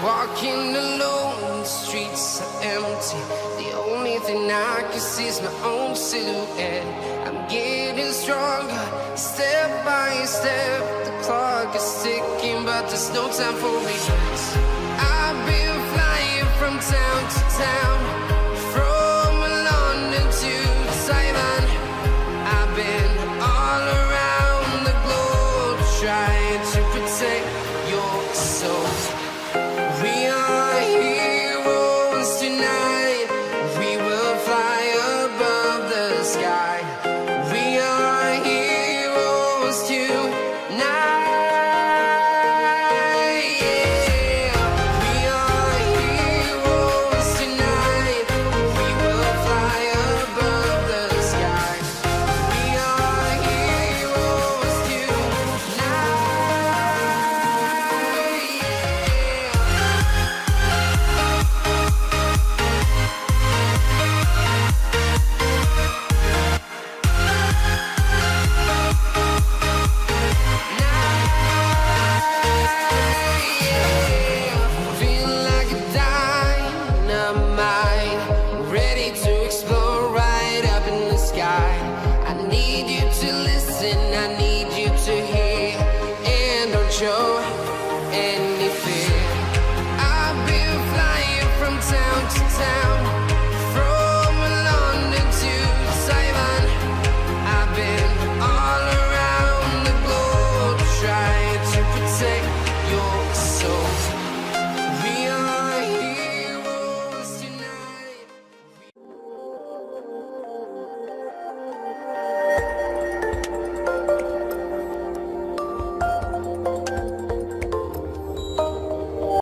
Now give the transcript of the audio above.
Walking alone, the streets are empty. The only thing I can see is my own silhouette. I'm getting stronger, step by step. The clock is ticking, but there's no time for regrets.